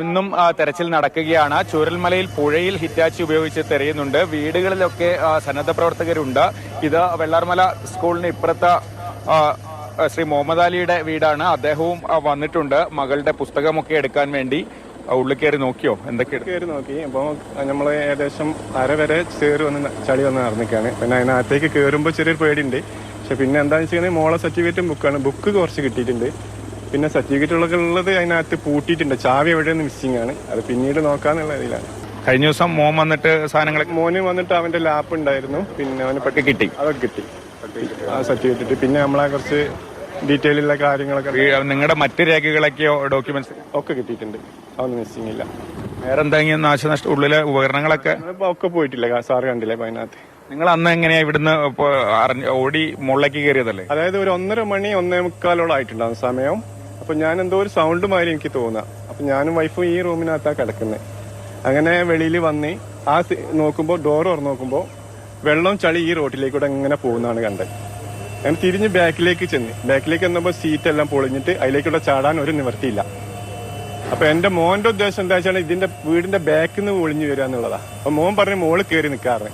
ഇന്നും തെരച്ചിൽ നടക്കുകയാണ്. ചൂരൽമലയിൽ പുഴയിൽ ഹിറ്റാച്ചി ഉപയോഗിച്ച് തെരയുന്നുണ്ട്. വീടുകളിലൊക്കെ സന്നദ്ധ പ്രവർത്തകരുണ്ട്. ഇത് വെള്ളാർമല സ്കൂളിന് ഇപ്പുറത്ത് ശ്രീ മുഹമ്മദ് അലിയുടെ വീടാണ്. അദ്ദേഹവും വന്നിട്ടുണ്ട് മകളുടെ പുസ്തകമൊക്കെ എടുക്കാൻ വേണ്ടി. ഉള്ളിൽ കയറി നോക്കിയോ? എന്തൊക്കെ കയറി നോക്കി. അപ്പോൾ നമ്മൾ ഏകദേശം അരവരെ ചളി വന്ന് നടന്നിക്കാണ്. പിന്നെ അതിനകത്തേക്ക് കയറുമ്പോൾ ചെറിയൊരു പേടിയുണ്ട്. പക്ഷെ പിന്നെ എന്താണെന്ന് വെച്ചാൽ മോളെ സർട്ടിഫിക്കറ്റും ബുക്കാണ്. ബുക്ക് കുറച്ച് കിട്ടിയിട്ടുണ്ട്. പിന്നെ സർട്ടിഫിക്കറ്റുകളൊക്കെ ഉള്ളത് അതിനകത്ത് പൂട്ടിയിട്ടുണ്ട്. ചാവി എവിടെയെന്ന് മിസ്സിംഗ് ആണ്. അത് പിന്നീട് നോക്കാന്നുള്ള ഇതിലാണ്. കഴിഞ്ഞ ദിവസം മോൻ വന്നിട്ട് സാധനങ്ങളൊക്കെ മോന് വന്നിട്ട് അവന്റെ ലാപ്പ് ഉണ്ടായിരുന്നു. പിന്നെ അവന് ഒക്കെ കിട്ടി. അതൊക്കെ കിട്ടി ആ സർട്ടിഫിക്കറ്റ്. പിന്നെ നമ്മളെ കുറച്ച് ഡീറ്റെയിൽ ഉള്ള കാര്യങ്ങളൊക്കെ നിങ്ങളുടെ മറ്റു രേഖകളൊക്കെയോ ഡോക്യുമെന്റ്സ് ഒക്കെ കിട്ടിയിട്ടുണ്ട്. അതൊന്നും മിസ്സിംഗ് ഇല്ല. വേറെ എന്തെങ്കിലും നാശനഷ്ടം ഉള്ളിലെ ഉപകരണങ്ങളൊക്കെ ഒക്കെ പോയിട്ടില്ല. സാറ് കണ്ടില്ലേ അതിനകത്ത്. നിങ്ങൾ അന്ന് എങ്ങനെയാ ഇവിടുന്ന് ഓടി മുകളിലേക്ക് കയറിയതല്ലേ? അതായത് ഒരു 1:30 മണി 1:45 ആയിട്ടുണ്ടാകും സമയം. അപ്പൊ ഞാൻ എന്തോ ഒരു സൗണ്ട് മാതിരി എനിക്ക് തോന്നുക. അപ്പൊ ഞാനും വൈഫും ഈ റൂമിനകത്താ കിടക്കുന്നത്. അങ്ങനെ വെളിയിൽ വന്ന് നോക്കുമ്പോ ഡോർ തുറന്ന് നോക്കുമ്പോ വെള്ളം ചളി ഈ റോട്ടിലേക്കൂടെ ഇങ്ങനെ പോകുന്നതാണ് കണ്ടത്. ഞാൻ തിരിഞ്ഞ് ബാക്കിലേക്ക് ചെന്നപ്പോ സീറ്റ് എല്ലാം പൊളിഞ്ഞിട്ട് അതിലേക്കൂടെ ചാടാൻ ഒരു നിവർത്തിയില്ല. അപ്പൊ എന്റെ മോന്റെ ഉദ്ദേശം എന്താ വെച്ചാൽ ഇതിന്റെ വീടിന്റെ ബാക്കിൽ നിന്ന് ഒളിഞ്ഞു വരിക എന്നുള്ളതാ. അപ്പൊ മോൻ പറഞ്ഞ് മോള് കയറി നിൽക്കാറ്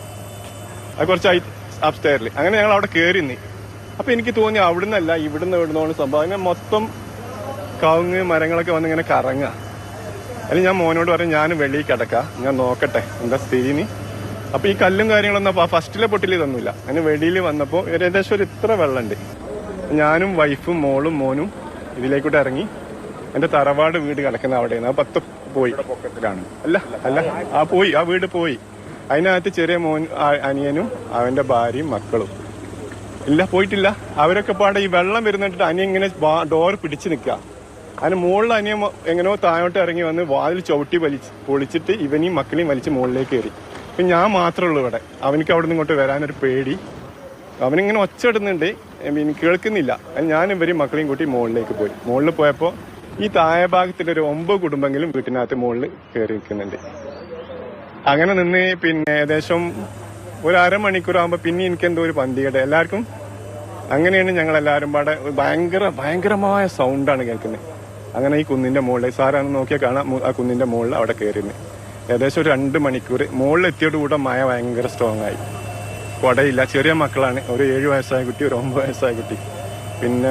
അത് കുറച്ച് അപ്സ്റ്റെയറിൽ. അങ്ങനെ ഞങ്ങൾ അവിടെ കയറി നിന്ന്. അപ്പൊ എനിക്ക് തോന്നി അവിടുന്നല്ല ഇവിടുന്ന് സംഭവം. അങ്ങനെ മൊത്തം കവുങ്ങ് മരങ്ങളൊക്കെ വന്ന് ഇങ്ങനെ കറങ്ങുക. അല്ലെങ്കിൽ ഞാൻ മോനോട് പറയും ഞാൻ വെളിയിൽ കിടക്കാം, ഞാൻ നോക്കട്ടെ എന്താ സ്ഥിതിന്. അപ്പൊ ഈ കല്ലും കാര്യങ്ങളൊന്നും ഫസ്റ്റിലെ പൊട്ടിൽ ഇതൊന്നുമില്ല. അങ്ങനെ വെളിയിൽ വന്നപ്പോൾ ഏകദേശം ഒരു ഇത്ര വെള്ളമുണ്ട്. ഞാനും വൈഫും മോളും മോനും ഇതിലേക്കൂടെ ഇറങ്ങി. എന്റെ തറവാട് വീട് കിടക്കുന്ന അവിടെയാണ്. ആ 10 പോയി പൊക്കത്തിലാണ്. ആ വീട് പോയി. അതിനകത്ത് ചെറിയ മോൻ അനിയനും അവന്റെ ഭാര്യയും മക്കളും ഇല്ല, പോയിട്ടില്ല. അവരൊക്കെ പാടെ ഈ വെള്ളം വരുന്നിട്ട് അനിയൻ ഇങ്ങനെ ഡോർ പിടിച്ചു നിൽക്കുക. അതിന് മുകളിൽ അനിയൻ എങ്ങനെയോ താഴോട്ട് ഇറങ്ങി വന്ന് വാതിൽ ചവിട്ടി പൊളിച്ചിട്ട് ഇവനെയും മക്കളെയും വലിച്ച് മുകളിലേക്ക് കയറി. ഇപ്പം ഞാൻ മാത്രമേ ഉള്ളൂ ഇവിടെ. അവനിക്ക് അവിടെ നിന്ന് ഇങ്ങോട്ട് വരാനൊരു പേടി. അവനിങ്ങനെ ഒച്ച ഇടുന്നുണ്ട്, എനിക്ക് കേൾക്കുന്നില്ല. ഞാൻ ഇവരെയും മക്കളെയും കൂട്ടി മുകളിലേക്ക് പോയി. മുകളിൽ പോയപ്പോൾ ഈ താഴെ ഭാഗത്തിലൊരു 9 കുടുംബങ്ങളും വീട്ടിനകത്ത് മുകളിൽ കയറി നിൽക്കുന്നുണ്ട്. അങ്ങനെ നിന്ന് പിന്നെ ഏകദേശം ഒരു അരമണിക്കൂറാകുമ്പോൾ പിന്നെ എനിക്ക് എന്തോ ഒരു പന്തികേട് എല്ലാവർക്കും. അങ്ങനെയാണ് ഞങ്ങൾ എല്ലാവരും പാടെ ഭയങ്കരമായ സൗണ്ടാണ് കേൾക്കുന്നത്. അങ്ങനെ ഈ കുന്നിന്റെ മുകളിൽ സാറാണ് നോക്കിയാൽ കാണാം. ആ കുന്നിന്റെ മുകളിൽ അവിടെ കയറിയത് ഏകദേശം ഒരു 2 മണിക്കൂർ. മുകളിൽ എത്തിയോടുകൂടെ മഴ ഭയങ്കര സ്ട്രോങ് ആയി. കുടയില്ല, ചെറിയ മക്കളാണ്. ഒരു 7 വയസ്സായ കുട്ടി, ഒരു 9 വയസ്സായ കുട്ടി. പിന്നെ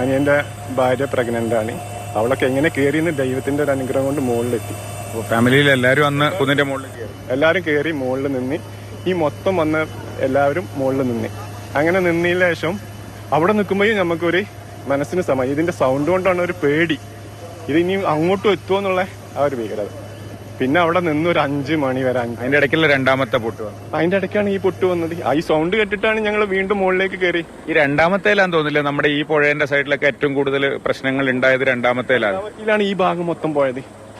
അനിയന്റെ ഭാര്യ പ്രഗ്നന്റ് ആണ്. അവളൊക്കെ എങ്ങനെ കയറിയെന്ന് ദൈവത്തിന്റെ ഒരു അനുഗ്രഹം കൊണ്ട് മുകളിലെത്തി. ഫാമിലിയിൽ എല്ലാവരും അന്ന് കുന്നിന്റെ മുകളിൽ കയറി. എല്ലാവരും കയറി മുകളിൽ നിന്ന് ഈ മൊത്തം വന്ന് എല്ലാവരും മുകളിൽ നിന്ന്. അങ്ങനെ നിന്നതിന് ശേഷം അവിടെ നിൽക്കുമ്പോഴും നമുക്കൊരു മനസ്സിന് സമയം. ഇതിന്റെ സൗണ്ട് കൊണ്ടാണ് ഒരു പേടി. ഇത് ഇനി അങ്ങോട്ടും എത്തുമോ എന്നുള്ള ആ ഒരു ഭീകരത. പിന്നെ അവിടെ നിന്ന് ഒരു 5 മണി വരെ. അതിന്റെ ഇടയ്ക്കുള്ള രണ്ടാമത്തെ പൊട്ട് വന്നു. അതിന്റെ ഇടയ്ക്കാണ് ഈ പൊട്ട് വന്നത്. ഈ സൗണ്ട് കേട്ടിട്ടാണ് ഞങ്ങൾ വീണ്ടും മുകളിലേക്ക് കയറി. ഈ രണ്ടാമത്തേലാന്ന് തോന്നില്ല നമ്മുടെ ഈ പുഴയുടെ സൈഡിലൊക്കെ ഏറ്റവും കൂടുതൽ പ്രശ്നങ്ങൾ ഉണ്ടായത് രണ്ടാമത്തേലാണ്. ഈ ഭാഗം മൊത്തം പോയത്.